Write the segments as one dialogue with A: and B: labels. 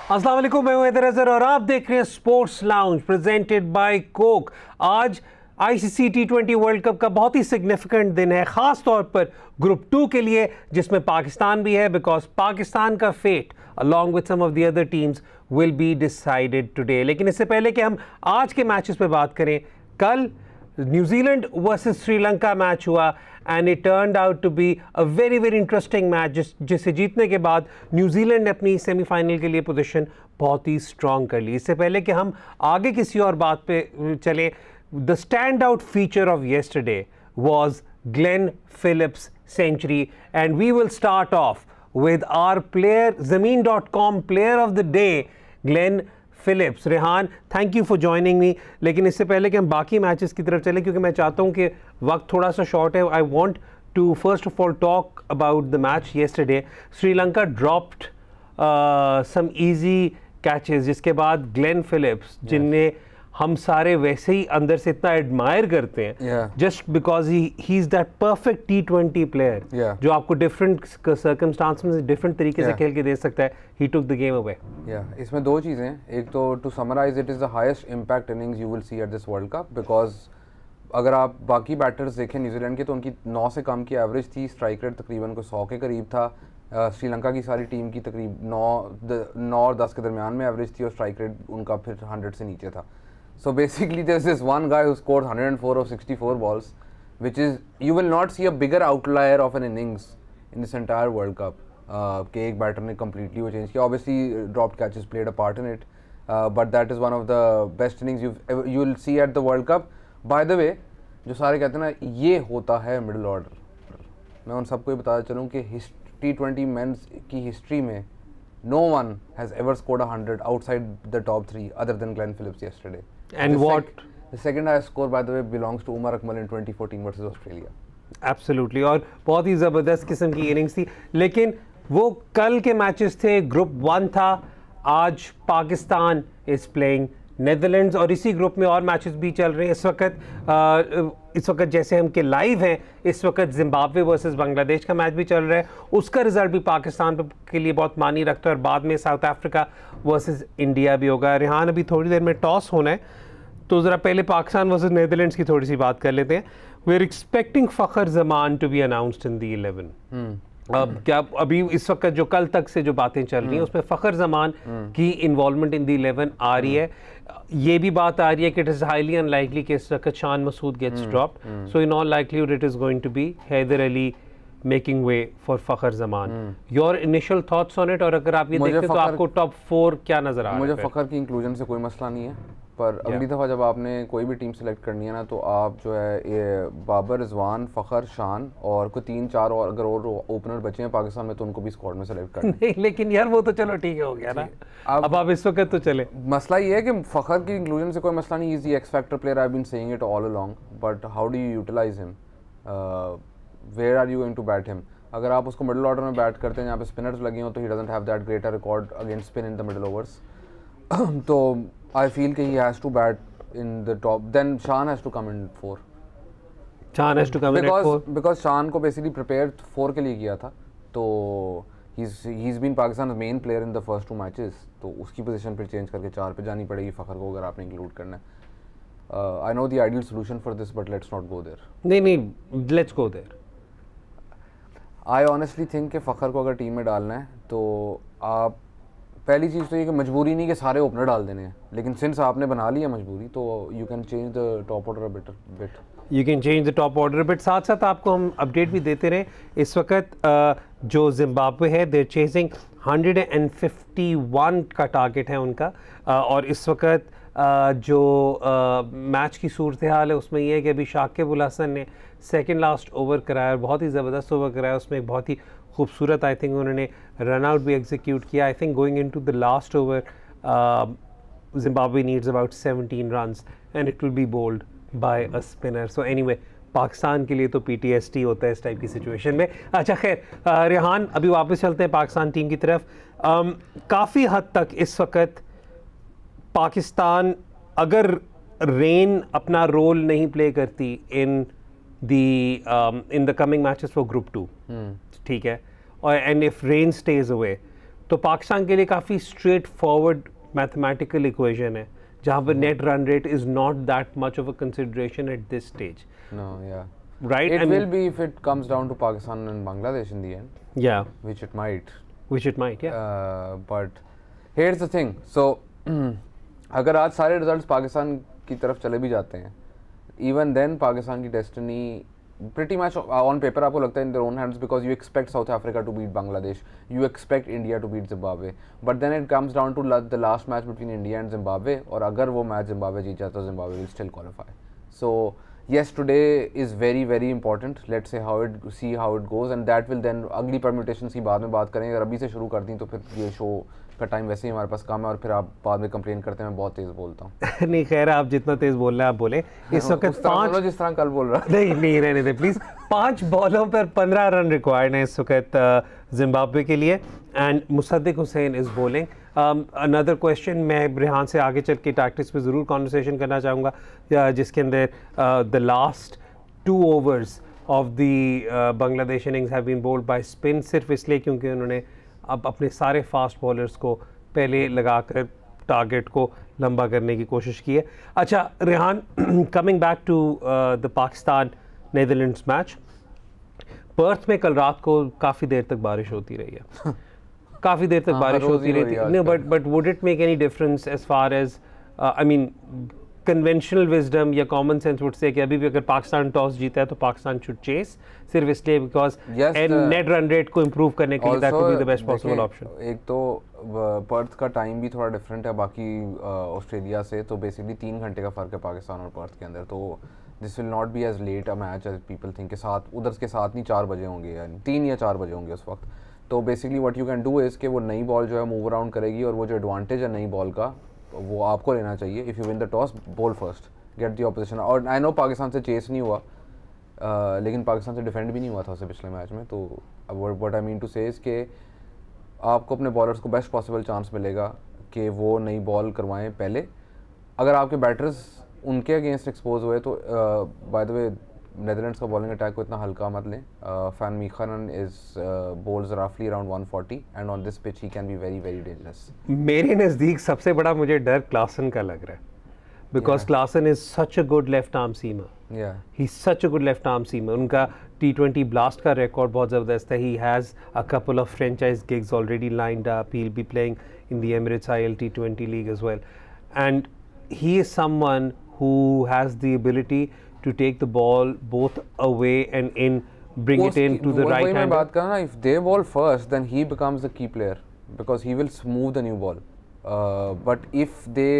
A: अस्सलाम वालेकुम, मैं हूं हैदर अजहर और आप देख रहे हैं sports lounge presented by Coke. आज आईसीसी टी20 वर्ल्ड कप का बहुत ही सिग्निफिकेंट दिन है, ख़ास तौर पर ग्रुप 2 के लिए, जिसमें पाकिस्तान भी है, बिकॉज पाकिस्तान का fate along with some of the other teams will be decided today. लेकिन इससे पहले कि हम आज के मैचेस पे बात करें, कल न्यूजीलैंड वर्सेस श्रीलंका मैच हुआ and it turned out to be a very very interesting match, जिसे जीतने के बाद न्यूजीलैंड ने अपनी सेमीफाइनल के लिए पोजीशन बहुत ही स्ट्रांग कर ली। इससे पहले कि हम आगे किसी और बात पे चले, the stand out feature of yesterday was Glenn Phillips century and we will start off with our player, Zameen.com player of the day, Glenn Phillips. Rehan, thank you for joining me. लेकिन इससे पहले कि हम बाकी मैचेस की तरफ चलें, क्योंकि मैं चाहता हूं कि वक्त थोड़ा सा शॉर्ट है, I want to first of all talk about the match yesterday. Sri Lanka dropped some easy catches, जिसके बाद ग्लेन फिलिप्स, जिनने हम सारे वैसे ही अंदर से इतना एडमायर करते हैं, just because he is that perfect T20 player जो आपको डिफरेंट सर्कमस्टांस में डिफरेंट तरीके से खेल के दे सकता है। He took the game away.
B: इसमें दो चीज़ें, एक तो to summarise, it is the highest impact innings you will see at this World Cup, because अगर आप बाकी बैटर्स देखें न्यूजीलैंड के, तो उनकी 9 से कम की एवरेज थी, स्ट्राइक रेट तकरीबन को 100 के करीब था। श्रीलंका की सारी टीम की तकरीब 9 और 10 के दरमियान में एवरेज थी और स्ट्राइक रेट उनका फिर 100 से नीचे था। So basically there's this one guy who scored 104 of 64 balls, which is, you will not see a bigger outlier of an innings in this entire World Cup. कि एक बैटर ने completely वो change किया. Obviously dropped catches played a part in it, but that is one of the best innings you will see at the World Cup. By the way, जो सारे कहते हैं ना ये होता है middle order, मैं उन सबको ये बताता चलूँ कि T20 men's की history में no one has ever scored 100 outside the top 3 other than Glenn Phillips yesterday.
A: And
B: the second highest score, by the way, belongs to Umar Akmal in 2014 versus Australia.
A: Absolutely, और बहुत ही ज़बरदस्त किस्म की innings थी। लेकिन वो कल के मैचेस थे, ग्रुप 1 था, आज पाकिस्तान इज़ प्लेइंग नेदरलैंड्स और इसी ग्रुप में और मैचेस भी चल रहे हैं इस वक्त जैसे हम के लाइव हैं, इस वक्त जिम्बाब्वे वर्सेस बांग्लादेश का मैच भी चल रहा है, उसका रिजल्ट भी पाकिस्तान के लिए बहुत मानी रखता है और बाद में साउथ अफ्रीका वर्सेस इंडिया भी होगा। रेहान, अभी थोड़ी देर में टॉस होना है, तो ज़रा पहले पाकिस्तान वर्सेस नेदरलैंड्स की थोड़ी सी बात कर लेते हैं। We are expecting Fakhar Zaman to be announced in the 11। अब क्या अभी इस वक्त जो कल तक से जो बातें चल रही हैं उसमें फ़खर जमान की इन्वॉल्वमेंट इन द 11 आ रही है। ये भी बात आ रही है कि इट इज़ हाईली अनलाइकली कि इस वक्त Shan Masood gets dropped, so in all likelihood it is going to be Haider Ali making way for Fakhar Zaman. Your initial thoughts on it, और अगर आप ये देखते तो आपको टॉप 4 क्या नजर आ रहा है?
B: मुझे फ़खर की इंक्लूजन से कोई मसला नहीं है, पर अगली दफ़ा जब आपने कोई भी टीम सेलेक्ट करनी है ना, तो आप जो है ये बाबर, रिजवान, फ़खर, शान और कोई 3-4 और अगर और ओपनर बचे हैं पाकिस्तान में तो उनको भी स्क्वाड में सेलेक्ट करना
A: नहीं, लेकिन यार वो तो चलो ठीक है, हो गया ना। अब आप इस वक्त तो चले,
B: मसला ये है कि फ़खर की इंक्लूजन से कोई मसला नहीं, is the X factor player, I have been saying it all along, but how do you utilise him, where are you going to bat him? अगर आप उसको मिडिल ऑर्डर में बैट करते हैं जहाँ पे स्पिनर्स लगे हों, तो he doesn't have that greater record against spin in the middle overs. तो I feel कि he has to bat in the top. Then Shan has to come in 4.
A: Shan has to come in at 4
B: because Shan को basically prepared 4 के लिए किया था, तो he's been Pakistan's main player in the first 2 matches. तो उसकी position फिर change करके 4 पे जानी पड़ेगी फ़खर को अगर आपने इंक्लूड करना है। I know the ideal solution for this, but let's not go there.
A: नहीं, let's go there.
B: I honestly think कि फ़खर को अगर टीम में डालना है तो आप पहली चीज़ तो ये कि मजबूरी नहीं कि सारे ओपनर डाल देने हैं, लेकिन सिंस आपने बना लिया मजबूरी तो you can change the top order bit.
A: You can change the top order bit. साथ साथ आपको हम अपडेट भी देते रहे, इस वक्त जो जिम्बाब्वे है देर चेजिंग 151 का टारगेट है उनका, और इस वक्त जो मैच की सूरत हाल है उसमें यह है कि अभी शाकिब उल हसन ने सेकेंड लास्ट ओवर कराया, बहुत ही ज़बरदस्त ओवर कराया, उसमें एक बहुत ही खूबसूरत आई थिंक उन्होंने रन आउट भी एग्जीक्यूट किया। I think going into the last over Zimbabwe needs about 17 runs and it will be bowled by a spinner. So anyway, Pakistan के लिए तो PTSD होता है इस टाइप की सिचुएशन में। अच्छा खैर, रेहान, अभी वापस चलते हैं पाकिस्तान टीम की तरफ। काफ़ी हद तक इस वक्त पाकिस्तान, अगर रेन अपना रोल नहीं प्ले करती in the coming matches for group 2, ठीक है, और and if rain stays away, तो पाकिस्तान के लिए काफ़ी स्ट्रेट फॉरवर्ड मैथमेटिकल इक्वेशन है जहाँ पर net run rate is not that much of a consideration at this stage.
B: No, yeah.
A: Right?
B: It will be if it comes down to Pakistan and Bangladesh in the end.
A: Yeah.
B: Which it might.
A: Which it might, yeah.
B: But here's the thing. So, अगर आज सारे results Pakistan की तरफ चले भी जाते हैं, even then Pakistan की destiny pretty much on paper आपको लगता है in their own hands because you expect South Africa to beat Bangladesh, you expect India to beat Zimbabwe, but then it comes down to the last match between India and Zimbabwe, और अगर वो match Zimbabwe जीत जाता तो Zimbabwe will still qualify. So yes, today is very very important. Let's see how it goes, and that will then अगली permutations की बाद में बात करेंगे. अगर अभी से शुरू कर दी तो फिर ये शो का टाइम वैसे ही हमारे पास कम है और फिर आप बाद में कंप्लेन करते हैं मैं बहुत तेज बोलता हूँ.
A: नहीं खैर, आप जितना तेज बोल रहे हैं आप बोले. इस वक्त 5
B: जिस तरह कल बोल रहा
A: नहीं रहने दे प्लीज. 5 बॉलों पर 15 रन रिक्वायर्ड हैं इस वक्त जिम्बाब्वे के लिए and Mossadegh Hussain is bowling. Another question मैं रेहान से आगे चल के टैक्टिक्स पे ज़रूर कॉन्वर्सेशन करना चाहूँगा जिसके अंदर the last 2 overs of the Bangladesh innings have been bowled by spin, सिर्फ इसलिए क्योंकि उन्होंने अब अपने सारे फास्ट बॉलर्स को पहले लगाकर टारगेट को लंबा करने की कोशिश की है. अच्छा Rehan, coming back to the Pakistan Netherlands match, Perth में कल रात को काफ़ी देर तक बारिश होती रही है. काफ़ी देर तक बारिश होती रही थी. No but would it make any difference as far as I mean conventional wisdom या कॉमन सेंस वुड से कि अभी भी अगर पाकिस्तान टॉस जीता है तो पाकिस्तान शुड चेस, सिर्फ इसलिए बिकॉज नेट रन रेट को इम्प्रूव करने के लिए that would be the best possible option.
B: एक तो पर्थ का टाइम भी थोड़ा डिफरेंट है बाकी ऑस्ट्रेलिया से, तो बेसिकली 3 घंटे का फ़र्क है पाकिस्तान और पर्थ के अंदर. तो this will not be as late a match as people think के साथ उधर के साथ नहीं 4 बजे होंगे, यानी 3 या 4 बजे होंगे उस वक्त. तो basically what you can do is कि वो नई बॉल जो है मूव अराउंड करेगी और वो जो एडवांटेज है नई बॉल का वो आपको लेना चाहिए. If you win the toss ball first, get the opposition. और आई नो पाकिस्तान से चेस नहीं हुआ लेकिन पाकिस्तान से डिफेंड भी नहीं हुआ था उससे पिछले मैच में. तो व्हाट आई मीन टू से इज़ कि आपको अपने बॉलर्स को बेस्ट पॉसिबल चांस मिलेगा कि वो नई बॉल करवाएं पहले. अगर आपके बैटर्स उनके अगेंस्ट एक्सपोज हुए तो बाय द वे नेदरलैंड्स का बॉलिंग अटैक को इतना हल्का मत लें. फैन मीखानन इज बॉल्स रफली around 140 and on this pitch he can be very very dangerous. मेरे
A: नज़दीक सबसे बड़ा मुझे डर क्लासन का लग रहा है because Klaasen is such a good left arm seamer. He such a good left arm seamer. उनका T20 ब्लास्ट का रिकॉर्ड बहुत ज़बरदस्त है. He has a couple of franchise gigs already lined up. He will be playing in the Emirates IL T20 league as well and he is someone who has the ability to take the ball both away and in, bring it in to the right hand.
B: बात करना, if they ball first then he becomes the key player because he will smooth the new ball. But if they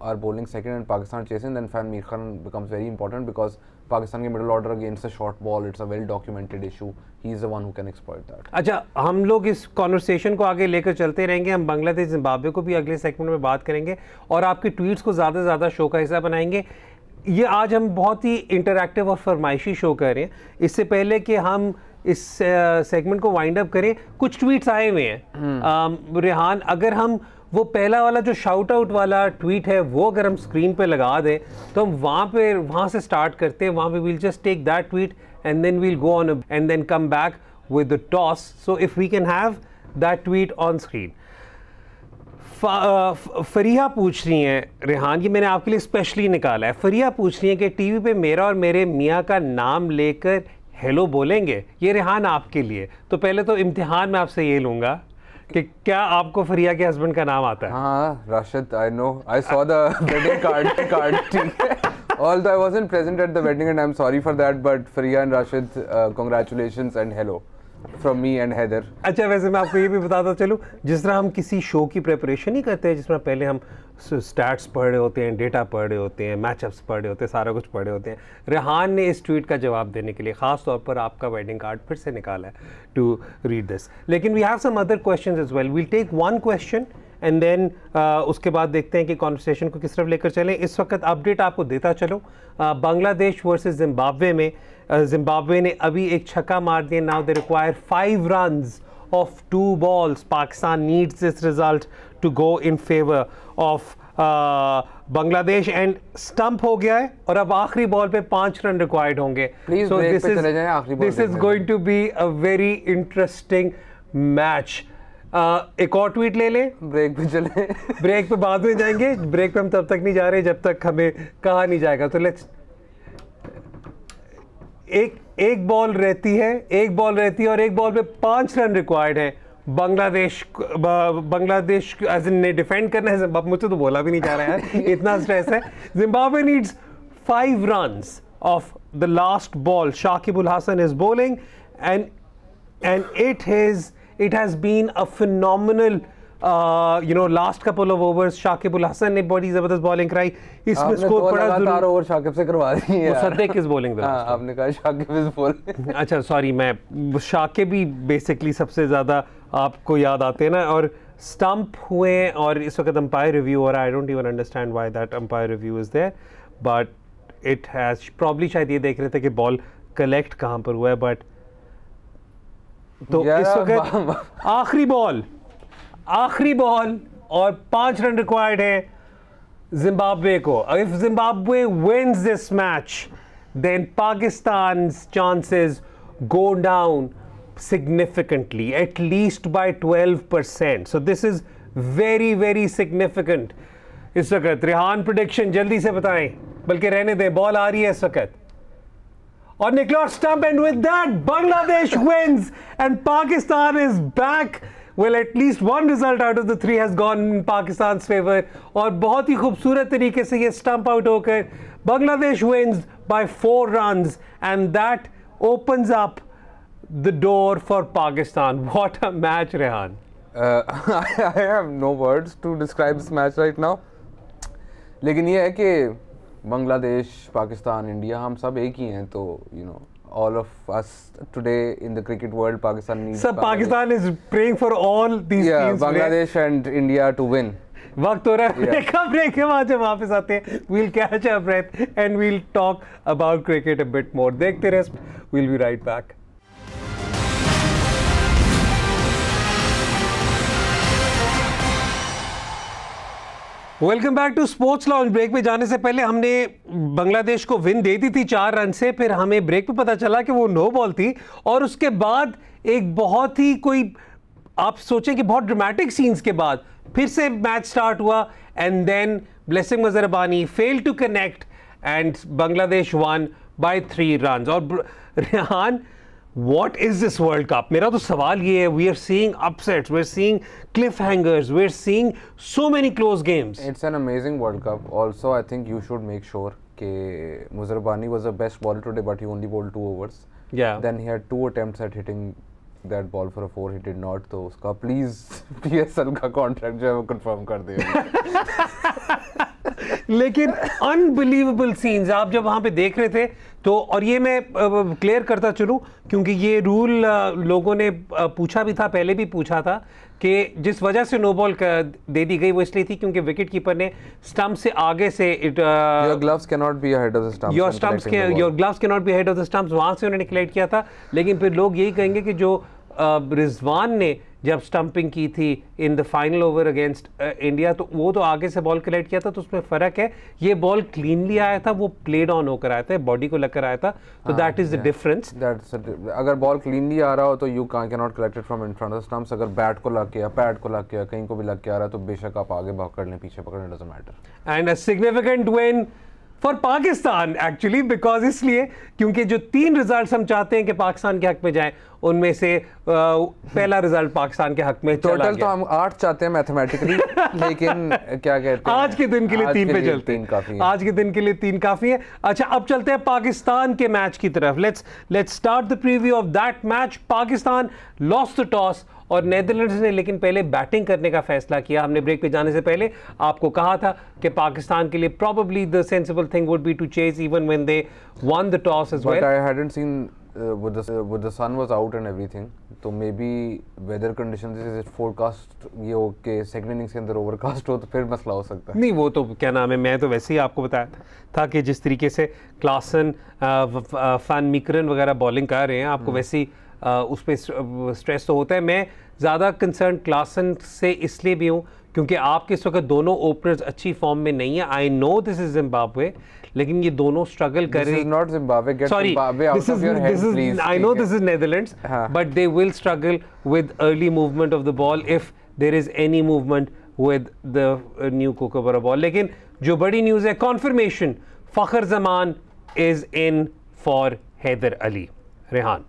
B: are bowling second and Pakistan chasing, then Fan Mir Khan becomes very important because Pakistan के middle order against a short ball, it's a well documented issue. He is the one who can exploit that.
A: अच्छा, हम लोग इस conversation को आगे लेकर चलते रहेंगे. हम बांग्लादेश जिम्बाब्वे को भी अगले सेगमेंट में बात करेंगे और आपके ट्वीट्स को ज़्यादा से ज़्यादा शो का हिस्सा बनाएंगे. ये आज हम बहुत ही इंटरैक्टिव और फरमाइशी शो कर रहे हैं. इससे पहले कि हम इस सेगमेंट को वाइंड अप करें, कुछ ट्वीट्स आए हुए हैं. रेहान, अगर हम वो पहला वाला जो शाउट आउट वाला ट्वीट है वो अगर हम स्क्रीन पे लगा दें तो हम वहाँ से स्टार्ट करते हैं. वहाँ पे we'll just take that tweet and then we'll go on and then come back with the toss. So if we can have that tweet on screen. Fariya पूछ रही हैं रेहान, ये मैंने आपके लिए स्पेशली निकाला है. फरिया पूछ रही हैं कि टीवी पे मेरा और मेरे मियाँ का नाम लेकर हेलो बोलेंगे. ये रेहान आपके लिए. तो पहले तो इम्तिहान में आपसे ये लूँगा कि क्या आपको फरिया के हस्बैंड का नाम आता है?
B: हाँ, Rashid. I know, I saw the wedding card. ठीक है. Although I wasn't present at the wedding and I'm sorry for that, but Fariya and Rashid, congratulations and hello from me and Heather.
A: अच्छा, वैसे मैं आपको ये भी बताता चलूँ, जिस तरह हम किसी शो की प्रिपरेशन नहीं करते हैं, जिसमें पहले हम स्टैट्स पढ़ रहे होते हैं, डेटा पढ़ रहे होते हैं, मैचअप्स पढ़ रहे होते हैं, सारा कुछ पढ़ रहे होते हैं, रेहान ने इस ट्वीट का जवाब देने के लिए ख़ास तौर पर आपका वेडिंग कार्ड फिर से निकाला है टू रीड दिस. लेकिन we have some other questions as well. We'll take one question and then उसके बाद देखते हैं कि कॉन्वर्सेशन को किस तरफ लेकर चलें. इस वक्त अपडेट आपको देता चलो. बांग्लादेश वर्सेस जिम्बाब्वे में जिम्बाब्वे ने अभी एक छक्का मार दिया. Now they require 5 runs of 2 balls. Pakistan needs this result to go in favour of Bangladesh and stump हो गया है और अब आखिरी बॉल पे 5 रन रिक्वायर्ड होंगे.
B: So this is
A: going to be a very interesting match. एक और ट्वीट ले लें,
B: ब्रेक पे चले।
A: ब्रेक पे बाद में जाएंगे, ब्रेक पे हम तब तक नहीं जा रहे जब तक हमें कहा नहीं जाएगा। तो लेट्स एक बॉल रहती है और एक बॉल पे 5 रन रिक्वायर्ड है। बांग्लादेश एज इन ने डिफेंड करना है। मुझसे तो बोला भी नहीं जा रहा है, इतना स्ट्रेस है। Zimbabwe needs 5 runs off the last ball. Shakib ul Hasan is bowling and it has been a phenomenal last couple of overs। Shakib उल हसन ने बड़ी जबरदस्त बॉलिंग कराई। इसमें स्कोर पड़ा
B: लगातार ओवर शाकिब से करवा दी है।
A: सद्देक इज बॉलिंग।
B: आपने कहा शाकिब इज बॉलिंग।
A: अच्छा सॉरी, मैं शाकिब ही बेसिकली सबसे ज्यादा आपको याद आते हैं ना। और स्टंप हुए और इस वक्त अंपायर रिव्यू और I don't even understand why that umpire review is there, but it has probably शायद ये देख रहे थे कि बॉल कलेक्ट कहाँ पर हुआ है। बट तो इस वक्त आखिरी बॉल और 5 रन रिक्वायर्ड है जिम्बाब्वे को। If Zimbabwe wins this match then Pakistan's chances go down significantly, at least by 12%. So this is very very significant। इस वक्त रेहान प्रेडिक्शन जल्दी से बताएं, बल्कि रहने दें, बॉल आ रही है इस वक्त और निकला stump, and with that Bangladesh wins and Pakistan is back। Well, at least one result out of the 3 has gone in Pakistan's favor और बहुत ही खूबसूरत तरीके से ये स्टंप आउट होकर Bangladesh wins by 4 runs and that opens up the door for Pakistan। What a match, Rehan।
B: I have no words to describe this match right now। लेकिन ये है कि बांग्लादेश, पाकिस्तान, इंडिया, हम सब एक ही हैं। तो all of us today in the cricket world, Pakistan needs
A: सब Pakistan is praying for all these teams,
B: Bangladesh and India to win।
A: वक्त हो रहा है ब्रेक है, वहां से वापस आते हैं। We'll catch our breath and we'll talk about cricket a bit more। देखते रहे, we'll be right back। Welcome back to sports lounge. Break पे जाने से पहले हमने बांग्लादेश को विन दे दी थी 4 रन से, फिर हमें ब्रेक पे पता चला कि वो नो बॉल थी और उसके बाद एक बहुत ही आप सोचें कि बहुत ड्रामेटिक सीन्स के बाद फिर से मैच स्टार्ट हुआ and then Blessing Muzarabani failed to connect and Bangladesh won by 3 runs। और Rehan, What is this World Cup? मेरा तो सवाल ये है, we are seeing upsets, we're seeing cliffhangers, we're seeing so many close games.
B: It's an amazing World Cup. Also, I think you should make sure कि Muzarbani was the best bowler today, but he only bowled 2 overs.
A: Yeah.
B: Then he had 2 attempts at hitting that ball for a 4. He did not. तो उसका please PSL का contract जो है वो confirm कर दे।
A: लेकिन unbelievable scenes आप जब वहां पे देख रहे थे तो, और ये मैं क्लियर करता चलूं क्योंकि ये रूल लोगों ने पूछा भी था, पहले भी पूछा था कि जिस वजह से नो बॉल दे दी गई वो इसलिए थी क्योंकि विकेट कीपर ने स्टंप से आगे से
B: your gloves can not be ahead of the stumps,
A: your gloves can not be ahead of the stumps, वहां से उन्होंने कलेक्ट किया था। लेकिन फिर लोग यही कहेंगे कि जो रिजवान ने जब स्टंपिंग की थी in the final over against India तो वो तो आगे से बॉल कलेक्ट किया था, तो उसमें फ़र्क है। ये बॉल क्लीनली आया था, वो प्लेड ऑन होकर आया था, बॉडी को लगकर आया था, तो दैट इज द डिफरेंस।
B: अगर बॉल क्लीनली आ रहा हो तो you can not collect it from in front of stumps. अगर बैट को लग गया, पैड को लग गया, कहीं को भी लग के आ रहा है तो बेशक आप आगे पकड़ लें, पीछे पकड़ लें, doesn't matter.
A: And a significant win for Pakistan actually, because इसलिए क्योंकि जो 3 रिजल्ट्स हम चाहते हैं कि पाकिस्तान के हक में जाएं उनमें से पहला रिजल्ट पाकिस्तान के हक में चला गया।
B: टोटल तो हम 8 चाहते हैं मैथमेटिकली, लेकिन क्या कहते हैं,
A: आज के दिन के लिए 3 पे चलते हैं, आज के दिन के लिए 3 काफी है। अच्छा, अब चलते हैं पाकिस्तान के मैच की तरफ। Let's start the preview of that match. Pakistan lost the toss और नेदरलैंड्स ने लेकिन पहले बैटिंग करने का फैसला किया। हमने ब्रेक पे जाने से पहले आपको कहा था कि पाकिस्तान के लिए probably the sensible thing would be to chase even when they won the toss as well.
B: But I hadn't seen with the sun was out and everything, तो maybe weather conditions is forecast ये हो के second innings के अंदर overcast हो तो फिर मसला हो सकता है।
A: नहीं, वो तो क्या नाम है, मैं तो वैसे ही आपको बताया था कि जिस तरीके से क्लासन, फैन मिकरन वगैरह बॉलिंग कर रहे हैं, आपको वैसे ही उस पर स्ट्रेस तो होता है। मैं ज़्यादा कंसर्न क्लासन से इसलिए भी हूँ क्योंकि आपके इस वक्त दोनों ओपनर्स अच्छी फॉर्म में नहीं है. I know this is Zimbabwe, लेकिन ये दोनों स्ट्रगल कर रहे हैं.
B: Not Zimbabwe, get
A: Sorry,
B: Zimbabwe out of your head please.
A: I know this is Netherlands, but they will struggle with early movement of the ball if there is any movement with the new Kookaburra ball. लेकिन जो बड़ी news है, confirmation, Fakhar Zaman is in for Haider Ali. Rehan,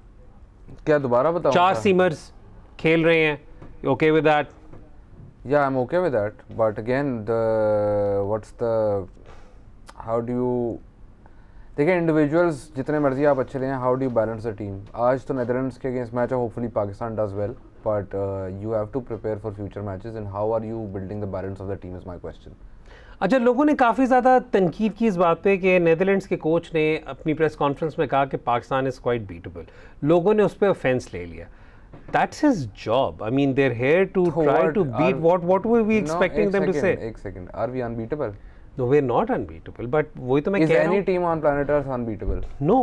B: क्या दोबारा बताऊं?
A: 4 seamers खेल रहे हैं. Okay with that?
B: Yeah, I'm okay with that. But again, how do you, देखिए इंडिविजुअल्स जितने मर्जी आप अच्छे रहे हैं, how do you balance the team? आज तो नेदरलैंड्स के अगेंस्ट मैच है, hopefully Pakistan does well, but you have to prepare for future matches and how are you building the balance of the team is my question.
A: अच्छा, लोगों ने काफ़ी ज़्यादा तनकीद की इस बात पे कि नेदरलैंड्स के कोच ने अपनी प्रेस कॉन्फ्रेंस में कहा कि पाकिस्तान इज़ क्वाइट बीटेबल. लोगों ने उस पर ऑफेंस ले लिया. That's his job. I mean, they're here to try to beat. What were we expecting them to say?
B: एक second. Are we unbeatable?
A: No, we're not unbeatable. But वही तो मैं कह रहा हूँ.
B: Is any team on planet Earth unbeatable?
A: No.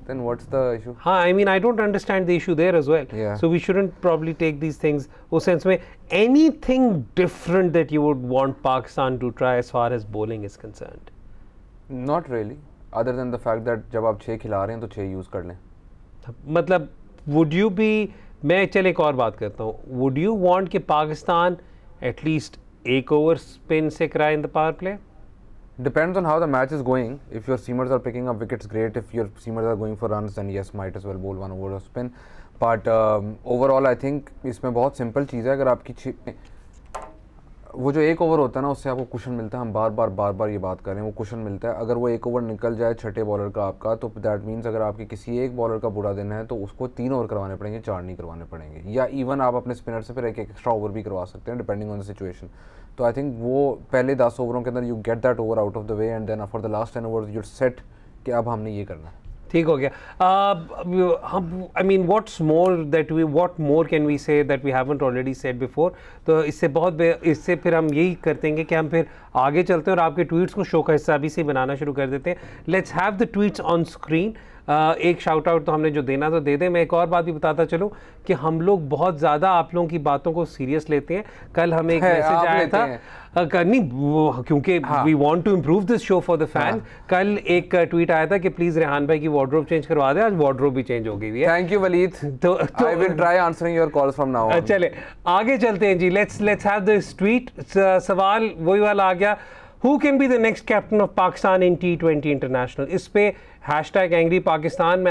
B: Then what's the issue?
A: हाँ, I mean, I don't understand the issue there as well.
B: Yeah.
A: So we shouldn't probably take these things. उस sense में anything different that you would want Pakistan to try as far as bowling is concerned?
B: Not really. Other than the fact that जब आप 6 खिला रहे हैं तो 6 use कर लें.
A: मतलब would you be, मैं चल एक और बात करता हूँ, वुड यू वांट कि पाकिस्तान एटलीस्ट एक ओवर स्पिन से कराए in the power play?
B: Depends on how the match is going. If your seamers are picking up wickets, great. If your seamers are going for runs, then yes, might as well bowl 1 over of spin. But overall, I think इसमें बहुत simple चीज़ है. अगर आपकी वो जो 1 over होता है ना, उससे आपको कुशन मिलता है. हम बार बार ये बात कर रहे हैं, वो कुशन मिलता है. अगर वो 1 ओवर निकल जाए छठे बॉलर का आपका, तो दैट मीन्स अगर आपके किसी एक बॉलर का बुरा दिन है तो उसको 3 ओवर करवाने पड़ेंगे, 4 नहीं करवाने पड़ेंगे. या इवन आप अपने स्पिनर से फिर एक एक्स्ट्रा ओवर भी करवा सकते हैं डिपेंडिंग ऑन द सिचुएशन. तो आई थिंक वो पहले 10 ओवरों के अंदर you get that over out of the way and then for the last 10 overs you set कि अब हमने ये करना है.
A: ठीक हो गया. हम, I mean, what more can we say that we haven't already said before? तो इससे फिर हम यही करते हैं कि हम फिर आगे चलते हैं और आपके ट्वीट्स को शो का हिस्सा अभी से बनाना शुरू कर देते हैं. Let's have the tweets on screen. एक शाउट आउट तो हमने जो देना तो दे दें. मैं एक और बात भी बताता चलूँ कि हम लोग बहुत ज़्यादा आप लोगों की बातों को सीरियस लेते हैं. कल हमें एक मैसेज आया था क्योंकि we want to improve this show for the fan. कल एक ट्वीट आया था कि प्लीज़ रेहान भाई की वार्डरोब चेंज करवा दें. आज वार्डरोब भी चेंज हो गई है.
B: Thank you Waleed. तो I will try answering your calls from now on.
A: चले आगे चलते हैं जी. Let's have this tweet. सवाल वही वाला आ गया, Who can be the next captain of Pakistan in T20 International? इस पे #angry Pakistan में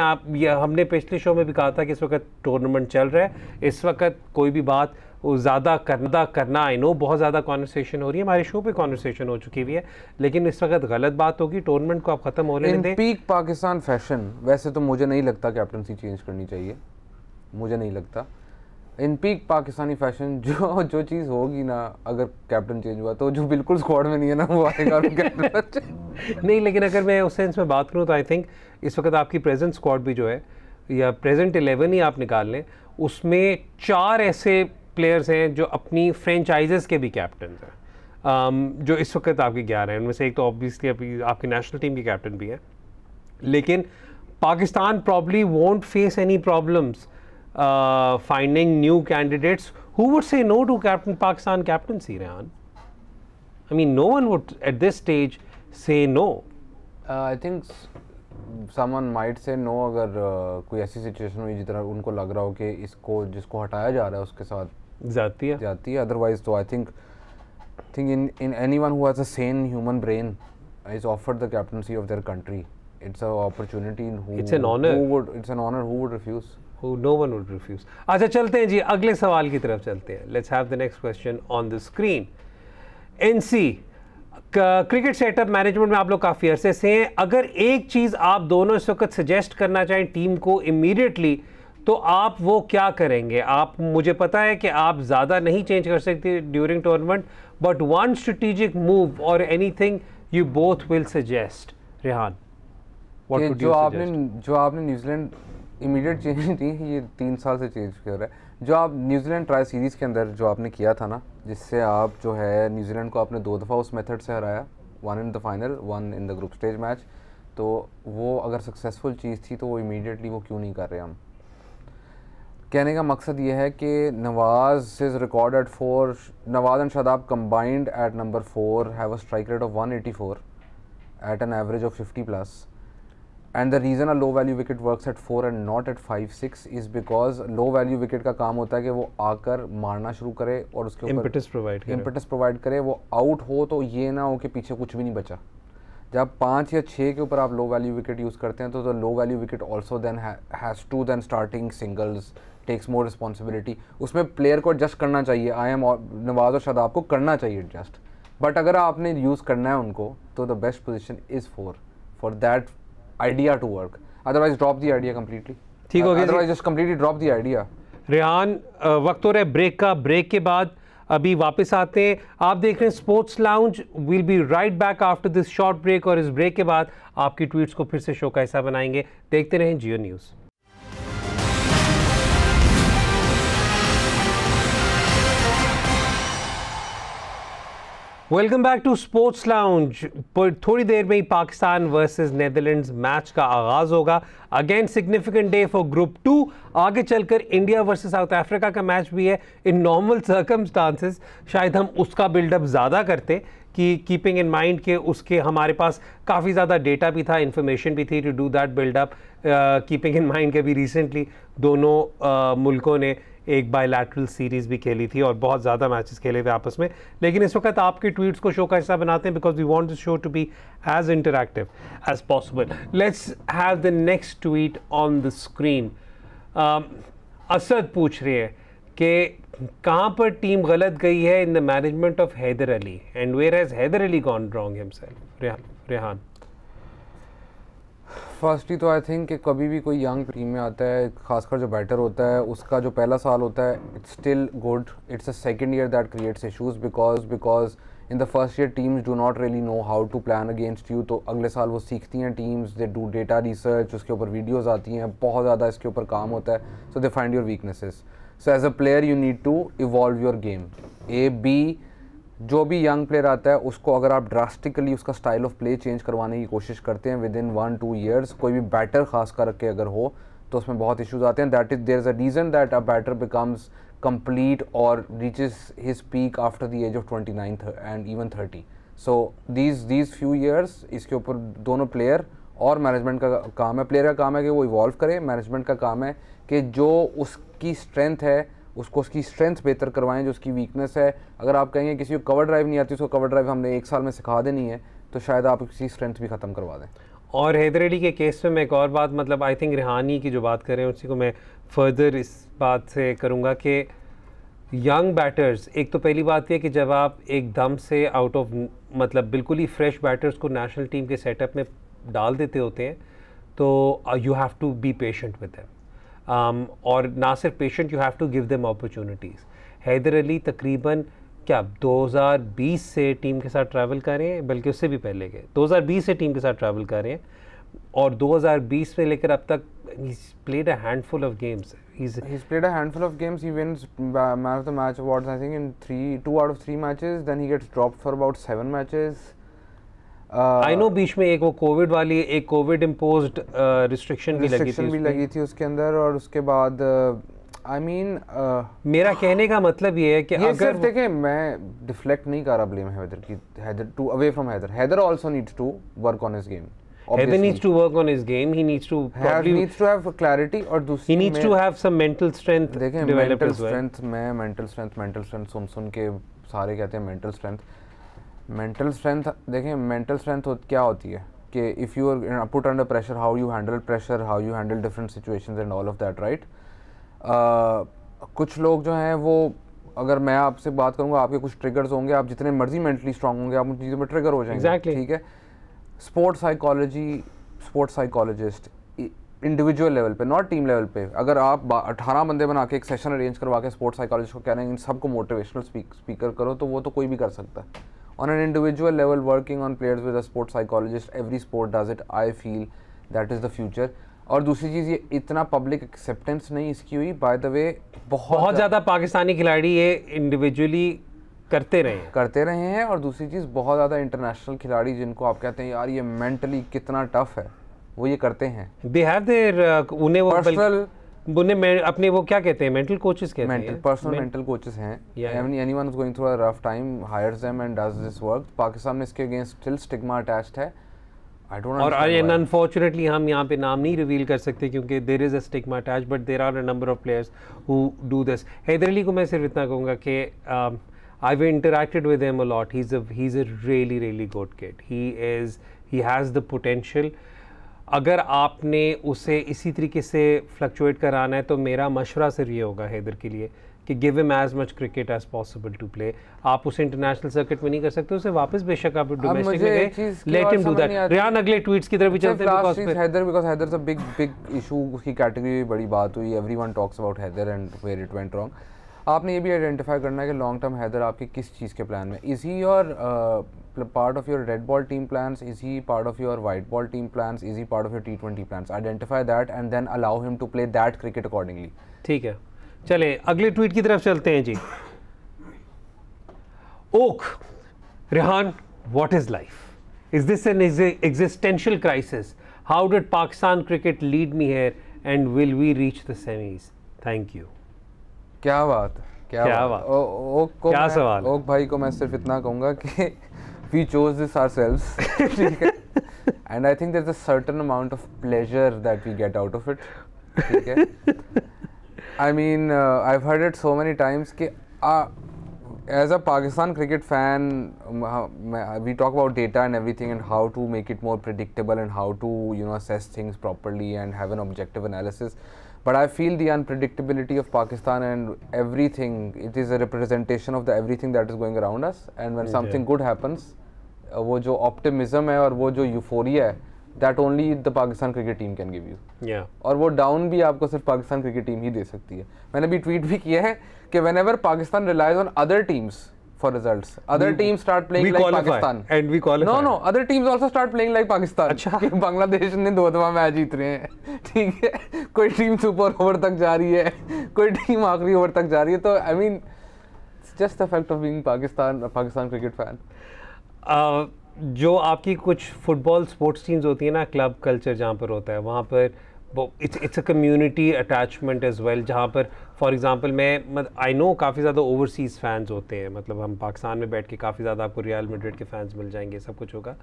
A: हमने पिछले शो में भी कहा था कि इस वक्त टूर्नामेंट चल रहा है. इस वक्त कोई भी बात ज़्यादा करना, आई नो बहुत ज़्यादा कॉन्वर्सेशन हो रही है, हमारे शो पे कॉन्वर्सेशन हो चुकी हुई है, लेकिन इस वक्त गलत बात होगी. टूर्नामेंट को आप ख़त्म होने दें.
B: इन पीक पाकिस्तान फैशन वैसे तो मुझे नहीं लगता कैप्टनसी चेंज करनी चाहिए. मुझे नहीं लगता. इन पीक पाकिस्तानी फैशन जो चीज़ होगी ना, अगर कैप्टन चेंज हुआ तो जो बिल्कुल स्क्वाड में नहीं है ना वो आएगा और कैप्टन
A: नहीं. लेकिन अगर मैं उस सेंस में बात करूँ तो आई थिंक इस वक्त आपकी प्रेजेंट स्क्वाड भी जो है, या प्रेजेंट 11 ही आप निकाल लें, उसमें 4 ऐसे प्लेयर्स हैं जो अपनी फ्रेंचाइजेस के भी कैप्टन हैं. जो इस वक्त आपके 11 हैं, उनमें से एक तो ऑब्वियसली अभी आपकी नेशनल टीम के कैप्टन भी हैं. लेकिन Pakistan probably won't face any problems finding new candidates. Who would say no to Pakistan captaincy, Rehan? I mean, no one would at this stage say no.
B: I think someone might say no अगर कोई ऐसी situation हुई जिस तरह उनको लग रहा हो कि जिसको हटाया जा रहा है उसके साथ जाती है. Otherwise तो I think in anyone who has a sane human brain is offered the captaincy of their country. It's an opportunity.
A: It's an honor.
B: It's an honor. Who would refuse?
A: No one would refuse. अच्छा, चलते हैं जी अगले सवाल की तरफ चलते हैं. Let's have the next question on the screen. NC cricket setup management में आप लोग काफ़ी अरसे से हैं. अगर एक चीज़ आप दोनों इस वक्त सजेस्ट करना चाहें टीम को इमीडिएटली, तो आप वो क्या करेंगे? आप, मुझे पता है कि आप ज़्यादा नहीं चेंज कर सकते during tournament, but one strategic move और anything you both will suggest. Rehan, what would you suggest?
B: जो आपने न्यूजीलैंड इमीडिएट चेंज नहीं, ये 3 साल से चेंज कर रहा है. जो आप न्यूजीलैंड ट्राई सीरीज़ के अंदर जो आपने किया था ना, जिससे आप जो है न्यूजीलैंड को आपने 2 दफ़ा उस मेथड से हराया, 1 in the final, 1 in the group stage match, तो वो अगर सक्सेसफुल चीज़ थी तो वो इमीडिएटली वो क्यों नहीं कर रहे हम? कहने का मकसद ये है कि Nawaz is record eight 4, Nawaz and Shadab combined at number 4 have a strike rate of 184 at an average of 50 plus. And the reason a low value wicket works at 4 and not at 5-6 is because low value wicket का काम होता है कि वो आकर मारना शुरू करे और उसके ऊपर impetus provide करे, वो आउट हो तो ये ना हो कि पीछे कुछ भी नहीं बचा। जब 5 या 6 के ऊपर आप लो वैल्यू विकेट यूज़ करते हैं तो low value wicket also then has to then starting singles takes more responsibility. उसमें प्लेयर को एडजस्ट करना चाहिए, नवाज और शादाब को करना चाहिए एडजस्ट, बट अगर आपने यूज़ करना है उनको तो the best position is for that idea to work, otherwise drop the idea completely.
A: ठीक हो गया,
B: otherwise just completely drop the idea.
A: Rehan, वक्त हो रहा है ब्रेक का। ब्रेक के बाद अभी वापस आते हैं। आप देख रहे हैं sports lounge. Will be right back after this short break और इस ब्रेक के बाद आपकी ट्वीट्स को फिर से शो का हिस्सा बनाएंगे। देखते रहें Geo news. Welcome back to sports lounge. पर थोड़ी देर में ही पाकिस्तान वर्सेस नेदरलैंड्स मैच का आगाज होगा। Again significant day for group 2। आगे चलकर इंडिया वर्सेस साउथ अफ्रीका का मैच भी है। इन नॉर्मल सर्कमस्टांसेस शायद हम उसका बिल्डअप ज़्यादा करते कि कीपिंग इन माइंड के उसके हमारे पास काफ़ी ज़्यादा डेटा भी था, इन्फॉर्मेशन भी थी to do that buildup. Keeping in mind के भी रिसेंटली दोनों मुल्कों ने एक बायलैटरल सीरीज़ भी खेली थी और बहुत ज़्यादा मैचेस खेले थे आपस में। लेकिन इस वक्त आपके ट्वीट्स को शो का हिस्सा बनाते हैं because we want this show to be as interactive as possible. Let's have the next tweet on the screen. Asad पूछ रहे हैं कि कहाँ पर टीम गलत गई है in the management of Haider Ali and where has Haider Ali gone wrong himself. Rehan,
B: firstly तो आई थिंक कि कभी भी कोई यंग टीम में आता है, खासकर जो बैटर होता है, उसका जो पहला साल होता है it's still good, it's a second year that creates issues because in the first year teams do not really know how to plan against you. तो अगले साल वो सीखती हैं teams, they do data research, उसके ऊपर वीडियोज़ आती हैं, बहुत ज़्यादा इसके ऊपर काम होता है। So they find your weaknesses. So as a player you need to evolve your game. बी जो भी यंग प्लेयर आता है उसको अगर आप ड्रास्टिकली उसका स्टाइल ऑफ प्ले चेंज करवाने की कोशिश करते हैं विद इन 1-2 ईयर्स, कोई भी बैटर खास करके अगर हो तो उसमें बहुत इश्यूज आते हैं। That is there is a reason that a batter becomes complete और reaches his peak after the age of 29 and even 30। So these few years इसके ऊपर दोनों प्लेयर और मैनेजमेंट का काम है। प्लेयर का काम है कि वो इवॉल्व करे, मैनेजमेंट का काम है कि जो उसकी स्ट्रेंथ है उसको उसकी स्ट्रेंथ बेहतर करवाएं, जो उसकी वीकनेस है। अगर आप कहेंगे किसी को कवर ड्राइव नहीं आती, उसको कवर ड्राइव हमने 1 साल में सिखा देनी है, तो शायद आप उसकी स्ट्रेंथ भी ख़त्म करवा दें।
A: और हैदर अली के केस में मैं एक और बात, मतलब आई थिंक रिहानी की जो बात करें उसी को मैं फर्दर इस बात से करूँगा कि यंग बैटर्स, एक तो पहली बात यह कि जब आप एकदम से आउट ऑफ मतलब बिल्कुल ही फ्रेश बैटर्स को नेशनल टीम के सेटअप में डाल देते होते हैं तो you have to be patient with them. और ना सिर्फ patient, you have to give them opportunities. Haider Ali तकरीबन क्या 2020 से टीम के साथ ट्रैवल कर रहे हैं, बल्कि उससे भी पहले के 2020 से टीम के साथ ट्रैवल कर रहे हैं और 2020 से लेकर अब तक he's played a handful of games. He's
B: played a handful of games. He wins man of the match awards I think in 2 out of 3 matches. Then he gets dropped for about 7 matches.
A: I know बीच में एक वो Covid वाली एक Covid imposed restriction भी
B: लगी थी उसके अंदर। और उसके बाद I mean
A: मेरा कहने का मतलब ये है कि
B: ये अगर देखें, मैं डिफ्लेक्ट नहीं कर रहा blame Haider to away from Haider also needs to work on his game.
A: Heather needs to work on his game. He needs to
B: have clarity और दूसरी
A: he needs to have some mental strength.
B: देखें mental strength में mental strength सुन के सारे कहते हैं mental strength देखें mental strength क्या होती है कि if you are put under pressure, how you handle pressure, how you handle different situations and all of that, right? कुछ लोग जो हैं वो, अगर मैं आपसे बात करूँगा, आपके कुछ ट्रिगर्स होंगे, आप जितने मर्जी मेंटली स्ट्रांग होंगे आप उन चीज़ों में ट्रिगर हो जाएंगे। ठीक है, स्पोर्ट्स साइकोलॉजिस्ट इंडिविजुअल लेवल पे, नॉट टीम लेवल पे, अगर आप 18 बंदे बना के एक सेशन अरेंज करवा के स्पोर्ट्स साइकोलॉजिस्ट को कह रहे हैं इन सबको मोटिवेशनल स्पीकर करो, तो वो तो कोई भी कर सकता है। On an individual level working on players with a sports psychologist, every sport does it, I feel that is the future. और दूसरी चीज़, ये इतना पब्लिक एक्सेप्टेंस नहीं इसकी हुई, बाय द वे
A: बहुत ज़्यादा पाकिस्तानी खिलाड़ी ये इंडिविजुअली करते रहे हैं। और दूसरी चीज़, बहुत ज़्यादा इंटरनेशनल खिलाड़ी जिनको आप कहते हैं यार ये मेंटली कितना टफ है, वो ये करते हैं। They have their उन्हें वो उन्हें मैं अपने वो क्या कहते हैं मेंटल कोचेस कहते हैं,
B: पर्सनल मेंटल कोचेस हैं. Anyone who's going through a rough time hires them and does this work. Pakistan में इसके अगेंस्ट स्टिल स्टिग्मा अटैच्ड है. I don't
A: और
B: understand why.
A: अनफॉर्चुनेटली हम यहाँ पे नाम नहीं रिवील कर सकते क्योंकि there is a stigma attached, but there are a number of players who do this. Haider Ali को मैं सिर्फ इतना कहूँगा कि I've interacted with him a lot. He's a really good kid. He has the potential. अगर आपने उसे इसी तरीके से फ्लक्चुएट कराना है तो मेरा मशवरा सिर्फ ये होगा हैदर के लिए कि give him as much cricket as possible to play. आप उसे इंटरनेशनल सर्किट में नहीं कर सकते, उसे वापस बेशक आप डोमेस्टिक में गए, let him do that. Rayan अगले ट्वीट्स की तरफ भी चलते हैं
B: because Haidar's a big issue. उसकी कैटेगरी बड़ी बात हुई. Everyone talks about Haider and where it went wrong. आपने ये भी आइडेंटिफाई करना है कि लॉन्ग टर्म हैदर आपकी किस चीज़ के प्लान में. Is he your part of your red ball team plans, is he part of your white ball team plans, is he part of your T20 plans. Identify that and then allow him to play that cricket accordingly.
A: ठीक है, चले अगले tweet की तरफ चलते हैं जी. Okay, Rehan, what is life? Is this an existential crisis? How did Pakistan cricket lead me here and will we reach the semis? Thank you.
B: क्या बात, क्या बात.
A: क्या सवाल.
B: ओक भाई को मैं सिर्फ इतना कहूँगा कि we chose this ourselves. And I think there's a certain amount of pleasure that we get out of it. I mean, I've heard it so many times कि as a Pakistan cricket fan, we talk about data and everything and how to make it more predictable and how to, you know, assess things properly and have an objective analysis. But I feel the unpredictability of Pakistan and everything, it is a representation of the everything that is going around us. And when something good happens, वो जो optimism है और वो जो euphoria है, that only the Pakistan cricket team can give you.
A: Yeah.
B: और वो down भी आपको सिर्फ पाकिस्तान क्रिकेट टीम ही दे सकती है. मैंने भी ट्वीट भी किया है कि whenever Pakistan relies on other teams for results, other teams start playing like Pakistan.
A: And we qualify.
B: No, other teams also start playing like Pakistan.
A: अच्छा.
B: बांग्लादेश ने 2 दफा मैच जीत रहे हैं, ठीक है. कोई टीम सुपर ओवर तक जा रही है, कोई टीम आखिरी ओवर तक जा रही है. तो I mean, it's just the fact of being Pakistan cricket fan.
A: जो आपकी कुछ फुटबॉल स्पोर्ट्स टीम्स होती है ना, क्लब कल्चर जहाँ पर होता है, वहाँ पर it's a community attachment as well. जहाँ पर फॉर एग्जांपल मैं आई नो काफ़ी ज़्यादा ओवरसीज़ फैंस होते हैं, मतलब हम पाकिस्तान में बैठ के काफ़ी ज़्यादा आपको रियल मैड्रिड के फैंस मिल जाएंगे, सब कुछ होगा.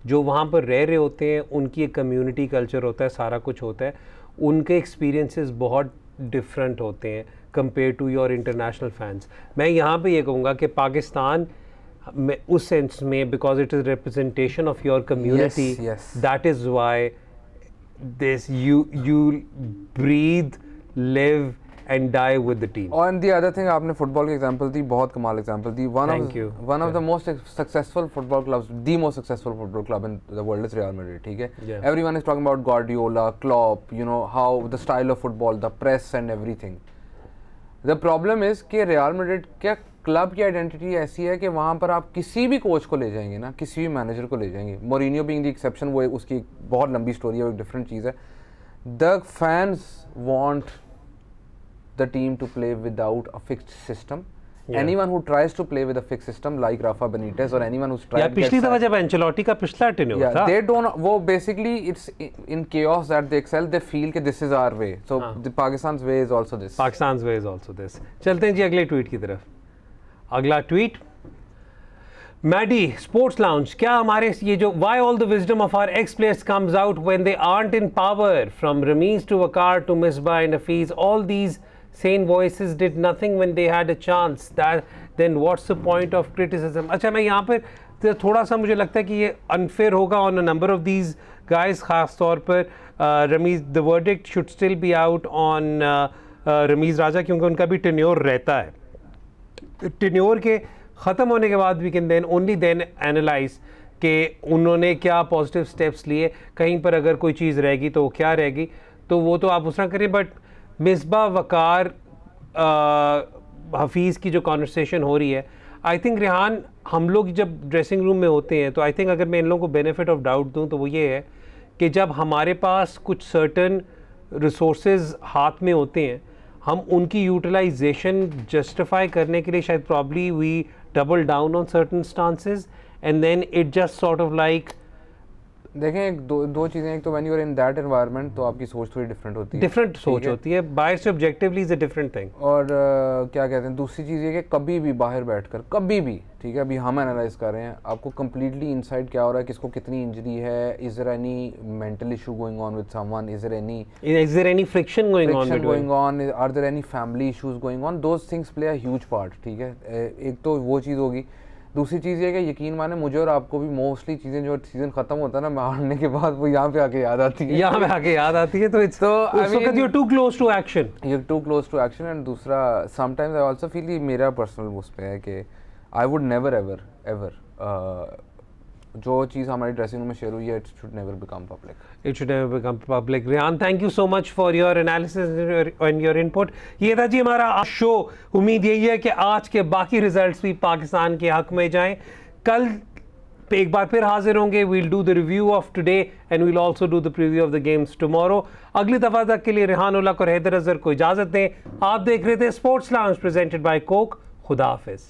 A: जो वहाँ पर रह रहे होते हैं उनकी एक कम्युनिटी कल्चर होता है, सारा कुछ होता है. उनके एक्सपीरियंसेस बहुत डिफरेंट होते हैं compare to your international fans. मैं यहाँ पर ये कहूँगा कि पाकिस्तान में उस सेंस में, because it is representation of your community, that is why this you breathe, live and die with the team.
B: And the other thing, आपने फुटबॉल की एग्जांपल दी, बहुत कमाल example the. One of the most successful football clubs, the most successful football club in the world is Real Madrid. ठीक है. Everyone is talking about Guardiola, Klopp, you know, how the style of football, the press and everything. The problem is कि Real Madrid क्या club की identity ऐसी है कि वहाँ पर आप किसी भी कोच को ले जाएंगे ना, किसी भी मैनेजर को ले जाएंगे, मोरिनियो बीइंग द एक्सेप्शन, वो उसकी बहुत लंबी स्टोरी है, वो एक डिफरेंट चीज़ है. The fans want the team to play without a fixed system. Anyone who tries to play with a fixed system like Rafa Benitez और एनीवन हुज ट्राइड,
A: पिछली दफा जब एंचेलोटी का पिछला टेन्योर था,
B: दे डोंट, वो basically it's in chaos that they excel. they feel कि this is our way. So the Pakistan's way is also this.
A: Pakistan's way is also this. चलते हैं जी अगले ट्वीट की तरफ. अगला ट्वीट, मैडी स्पोर्ट्स लाउंज, क्या हमारे ये जो why all the wisdom of our ex players comes out when they aren't in power, from Ramiz to Waqar to Misbah and Hafiz, all these sane voices did nothing when they had a chance, that then what's the point of criticism? अच्छा, मैं यहाँ पर थोड़ा सा मुझे लगता है कि ये unfair होगा on a number of these guys, ख़ास तौर पर Ramiz. the verdict should still be out on Ramiz Raja क्योंकि उनका भी टेन्योर रहता है. टेन्योर के ख़त्म होने के बाद we can then only then analyse कि उन्होंने क्या पॉजिटिव स्टेप्स लिए, कहीं पर अगर कोई चीज़ रहेगी तो क्या रहेगी, तो वो तो आप उस तरह करें. बट मिसबा, वकार, हफीज़ की जो कॉन्वर्सेशन हो रही है, आई थिंक रेहान, हम लोग जब ड्रेसिंग रूम में होते हैं तो आई थिंक अगर मैं इन लोगों को बेनिफिट ऑफ डाउट दूँ तो वो ये है कि जब हमारे पास कुछ सर्टन रिसोर्सेज हाथ में होते हैं, हम उनकी यूटिलाइजेशन जस्टिफाई करने के लिए शायद probably we double down on certain stances and then it just sort of like
B: देखें एक दो चीज़ें, एक तो when you are in that environment तो आपकी सोच थोड़ी डिफरेंट होती है,
A: डिफरेंट सोच होती है, बाहर से objectively is a different thing.
B: और क्या कहते हैं, दूसरी चीज़ ये कि कभी भी बाहर बैठकर कभी भी, ठीक है, अभी हम एनालाइज कर रहे हैं, आपको कम्प्लीटली इनसाइड क्या हो रहा है, किसको कितनी इंजरी है, is there any mental issue going on with someone, is there any
A: friction going
B: on, are there any family issues going on, those things play a huge part, ठीक है। एक तो वो चीज़ होगी। दूसरी चीज़ ये कि यकीन माने मुझे और आपको भी मोस्टली चीज़ें जो सीजन खत्म होता है ना हारने के बाद, वो यहाँ पे आके याद आती है,
A: यहाँ पे आके याद आती है। तो इट्स तो you are too close to action,
B: and दूसरा समटाइम्स आई आल्सो फील, मेरा पर्सनल उस पे है कि आई वुड नेवर एवर जो चीज़ हमारी ड्रेसिंग रूम में शेयर हुई है, it should never become public. Rehan, thank you so much for your analysis and your input. ये था जी हमारा शो। उम्मीद यही है कि आज के बाकी रिजल्ट्स भी पाकिस्तान के हक में जाएं। कल एक बार फिर हाजिर होंगे। We'll do the review of today and we'll also do the preview of the games tomorrow. अगली दफा तक के लिए रेहान उल हक और हैदर अजहर को इजाजत दें। आप देख रहे थे sports lounge presented by Coke. खुदा हाफिज।